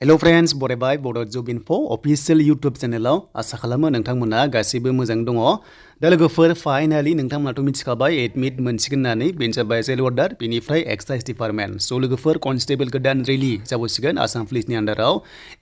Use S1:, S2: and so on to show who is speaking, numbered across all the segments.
S1: Hello friends, बरायबाय Bodo Job Info official YouTube channel आसा खालामो नोंथांमोना गासिबो मोजां दङ। दा लोगोफोर फाइनाली नोंथांमोनाथ' मिथिखाबाय एडमिट मोनसिगोन होननानै बेनो जाबाय जेल अर्डार बेनिफ्राय एक्साइज डिपार्टमेन्ट स' लोगोफोर कनस्टेबल गोदान रिलि जाबोसिगोन आसाम पुलिसनि आन्डाराव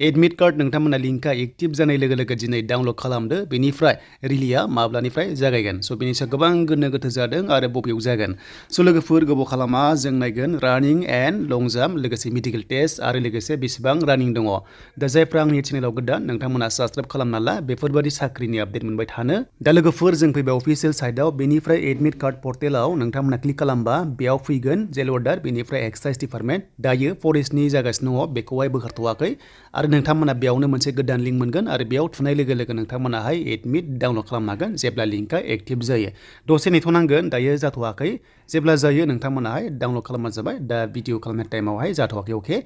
S1: एडमिट कार्ड नोंथांमोना लिंकआ एक्टिभ जानाय लोगो लोगो दिनै डाउनलड खालामदो बेनिफ्राय रिलिया माब्लानिफ्राय जागायगोन स' बेनि सायाव गोबां गोनो गोथो जादों आरो बबेयाव जागोन स' लोगोफोर गोबाव खालामा जों नायगोन रानिं एन्ड लं जाम्प लोगोसे मेडिकेल टेस्ट आरो लोगोसे बेसेबां रानिं दङ दा जायफ्रा आंनि चेनेलाव गोदान नोंथांमोना साबस्क्राइब खालामना ला बेफोरबायदि साख्रिनि आपडेट मोनबाय थानो दा लोगोफोर जों फैबाय अफिसियेल साइटआव बेनिफ्राय एडमिट कार्ड पर्टेलाव नोंथांमोना क्लिक खालामबा बेयाव फैगोन जेल अर्डार बेनिफ्राय एक्साइज डिपार्टमेन्ट दायो फरेस्टनि जागासिनो दङ बेखौहाय बोखारथ'वाखै आरो नोंथांमोना बेयावनो मोनसे गोदान लिंक मोनगोन आरो बेयाव थुनाय लोगो लोगो नोंथांमोनाहाय एडमिट डाउनलड खालामनो हागोन जेब्ला लिंकआ एक्टिभ जायो दसे नेथ'नांगोन दायो जाथ'वाखै जेब्ला जायो नोंथांमोनाहाय डाउनलड खालामना जाबाय दा भिडिअ खालामनाय टाइमावहाय जाथ'वाखै अके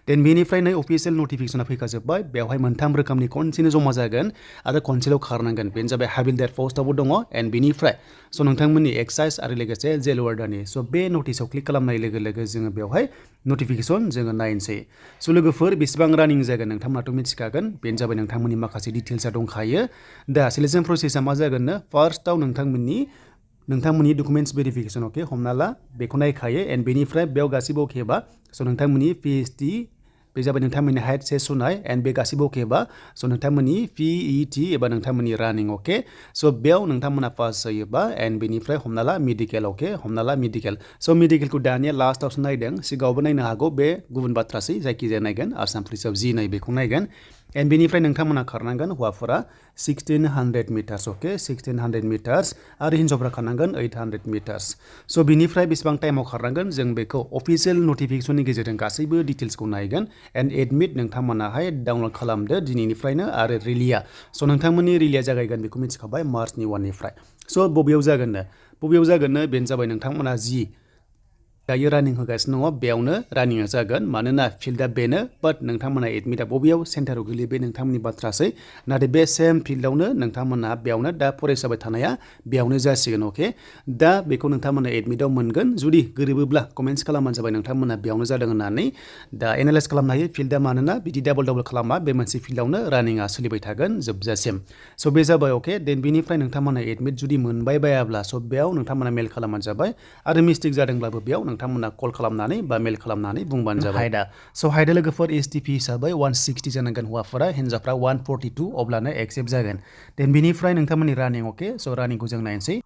S1: देन बेनिफ्राय नै अफिसियेल नटिफिकेसना फैखाजोब्बाय बेवहाय मोनथाम रोखोमनि खनसेनो जमा जागोन आरो खनसेल' खारनांगोन बेनो जाबाय हाबिलदार पस्टआवबो दङ एन्ड बेनिफ्राय स' नोंथांमोननि एक्साइज आरो लोगोसे जेल अर्डारनि स' बे नटिसाव क्लिक खालामनाय लोगो लोगो जोङो बेवहाय नटिफिकेसन जोङो नायनोसै स' लोगोफोर बेसेबां रानिं जागोन नोंथांमोनाथ' मिथिखागोन बेनो जाबाय नोंथांमोननि माखासे डिटेल्सआ दंखायो दा सिलेक्सन प्रसेसआ मा जागोननो फार्स्टआव नोंथांमोननि डकुमेन्टस भेरिफिकेसन अके हमना ला बेखौ नायखायो एन्ड बेनिफ्राय बेयाव गासिबो अकेबा स' नोंथांमोननि PST बे जाबाय नोंथांमोननि हाइट सेस सुनाय एन्ड बे गासिबो अकेबा स' नोंथांमोननि PET एबा नोंथांमोननि रानिं अके स' बेयाव नोंथांमोना पास जायोबा एन्ड बेनिफ्राय हमना ला मेडिकेल अके हमना ला मेडिकेल स' मेडिकेलखौ दानिया लास्टआवसो नायदों सिगाङावबो नायनो हागौ बे गुबुन बाथ्रासै जायखिजाया नायगोन आसाम पुलिसाव जि नाय बेखौ नायगोन एन्ड बेनिफ्राय नोंथांमोना खारनांगोन हौवाफोरा 1600 मिटार्स अके 1600 मिटार्स आरो हिन्जावफ्रा खारनांगोन 800 मिटार्स स' बिनिफ्राय बेसेबां टाइमाव खारनांगोन जों बेखौ अफिसियेल नटिफिकेसननि गेजेरजों गासैबो डिटेल्सखौ नायगोन एन्ड एडमिट नोंथांमोनाहाय डाउनलड खालामदो दिनैनिफ्रायनो आरो रिलिया स' नोंथांमोननि रिलिया जागायगोन बेखौ मिथिखाबाय मार्चनि 1निफ्राय स' बबेयाव जागोननो बेनो जाबाय नोंथांमोना जि दायो रानिं होगासिनो दङ बेयावनो रानिंआ जागोन मानोना फिल्डआ बेनो बाट नोंथांमोना एडमिटआ बबेयाव सेन्टाराव गोलैयो बे नोंथांमोननि बाथ्रासै नाथाय बे सेम फिल्डआवनो नोंथांमोना बेयावनो दा फरेस्ट जाबाय थानाया बेयावनो जासिगोन अके दा बेखौ नोंथांमोना एडमिटआव मोनगोन जुदि गोरोबोब्ला कमेन्ट्स खालामबानो जाबाय नोंथांमोना बेयावनो जादों होननानै दा एनालाइज खालामनो हायो फिल्डआ मानोना बिदि डाबल खालामा बे मोनसे फिल्डआवनो रानिंआ सोलिबाय थागोन जोबजासिम स' बे जाबाय अके देन बेनिफ्राय नोंथांमोना एडमिट जुदि मोनबाय बायाब्ला स' बेयाव नोंथांमोना मेल खालामबानो जाबाय आरो मिस्टेक जादोंब्लाबो बेयाव नोंथांमोना कल खालामनानै बा मेल खालामनानै बुंबानो जाबाय हाइडा स' हाइडा लोगोफोर STP हिसाबै 160 जानांगोन हौवाफोरा हिन्जावफ्रा 142 अब्लानो एक्सेप्ट जागोन देन बेनिफ्राय नोंथांमोननि रानिं अके स' रानिंखौ जों नायनोसै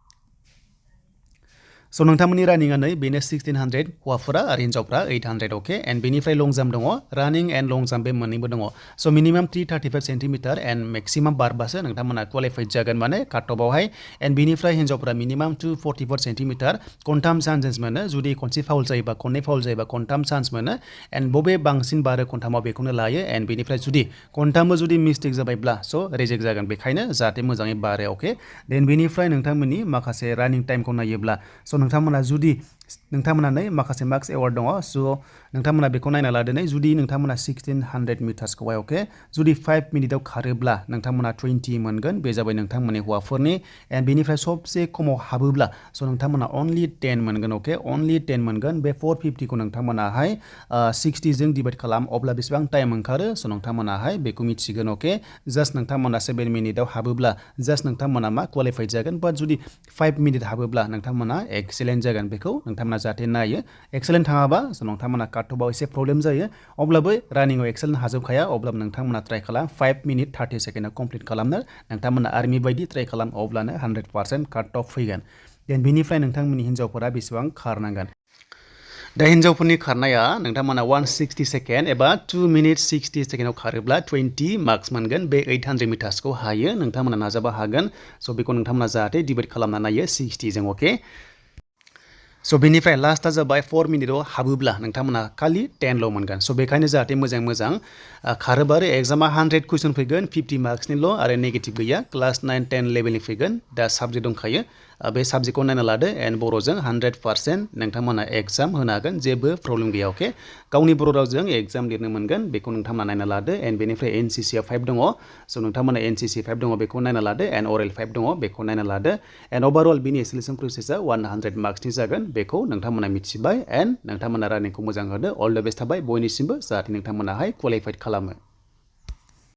S1: स' नोंथांमोननि रानिंआ नै बेनो 1600 हौवाफोरा आरो हिन्जावफ्रा 800 अके एन्ड बेनिफ्राय लं जाम्प दङ रानिं एन्ड लं जाम्प बे मोननैबो दङ स' मिनिमाम 335 सेन्टिमिटार एन्ड मेक्सिमाम बारबासो नोंथांमोना क्वालिफाइड जागोन माने काटअफआवहाय एन्ड बेनिफ्राय हिन्जावफ्रा मिनिमाम 244 सेन्टिमिटार खनथाम चान्स मोनो जुदि खनसे फाउल जायोबा खननै फाउल जायोबा खनथाम चान्स मोनो एन्ड बबे बांसिन बारो खनथामाव बेखौनो लायो एन्ड बेनिफ्राय जुदि खनथामबो जुदि मिस्टेक जाबायब्ला स' रिजेक्ट जागोन बेखायनो जाहाथे मोजाङै बारो अके देन बेनिफ्राय नोंथांमोननि माखासे रानिं टाइमखौ नायोब्ला स' नोंथांमोना नै माखासे मार्क्स एवार्ड दङ स' नोंथांमोना बेखौ नायना लादोनै जुदि नोंथांमोना 1600 मिटार्सखौहाय अके जुदि 5 मिनिटाव खारोब्ला नोंथांमोना 20 मोनगोन बे जाबाय नोंथांमोननि हौवाफोरनि एन्ड बेनिफ्राय सबसे खमाव हाबोब्ला स' नोंथांमोना अनलि 10 मोनगोन अके अनलि 10 मोनगोन बे 450खौ नोंथांमोनाहाय 60 जों डिभाइड खालाम अब्ला बेसेबां टाइम ओंखारो स' नोंथांमोनाहाय बेखौ मिथिगोन अके जास्ट नोंथांमोना 7 मिनिटाव हाबोब्ला जास्ट नोंथांमोना मा क्वालिफाइड जागोन बाट जुदि 5 मिनिट हाबोब्ला नोंथांमोना एक्सेलेन्ट जागोन बेखौ नोंथांमोना जाहाथे नायो एक्सेलेन्ट थाङाबा नोंथांमोना काटअफआव एसे प्रब्लेम जायो अब्लाबो रानिंआव एक्सेलेन्ट हाजोबखाया अब्लाबो नोंथांमोना ट्राइ खालाम 5 मिनिट 30 सेकेन्डआव कमप्लिट खालामनो नोंथांमोना आर्मि बायदि ट्राइ खालाम अब्लानो 100% काटअफ फैगोन देन बेनिफ्राय नोंथांमोननि हिन्जावफोरा बेसेबां खारनांगोन दा हिन्जावफोरनि खारनाया नोंथांमोना 160 सेकेन्ड एबा 2 मिनिट 60 सेकेन्डआव खारोब्ला 20 मार्क्स मोनगोन बे 800 मिटार्सखौ हायो नोंथांमोना नाजाबा हागोन स' बेखौ नोंथांमोना जाहाथे डिभाइड खालामना नायो 60 जों अके स' बेनिफ्राय लास्टआ जाबाय 4 मिनिटाव हाबोब्ला नोंथांमोना खालि 10ल' मोनगोन स' बेखायनो जाहाथे मोजां खारोबा आरो एग्जामा 100 कुइसन फैगोन 50 मार्क्सनिल' आरो नेगेटिभ गैया क्लास 9 10 लेभेलनि फैगोन दा साबजेक्ट दंखायो बे साबजेक्टखौ नायना लादो एन्ड बर'जों 100% नोंथांमोना एग्जाम होनो हागोन जेबो प्रब्लेम गैया अके गावनि बर' रावजों एग्जाम लिरनो मोनगोन बेखौ नोंथांमोना नायना लादो एन्ड बेनिफ्राय एनसिसि आ 5 दङ स' नोंथांमोना एनसिसि 5 दङ बेखौ नायना लादो एन्ड अरेल 5 दङ बेखौ नायना लादो एन्ड ओभारअल बिनि सिलेक्सन प्रसेसा 100 मार्क्सनि जागोन बेखौ नोंथांमोना मिथिबाय एन्ड नोंथांमोना रानिंखौ मोजां होदो अल द बेस्ट थाबाय बयनिसिमबो जाहाथे नोंथांमोनाहाय क्वालिफाइड खालामो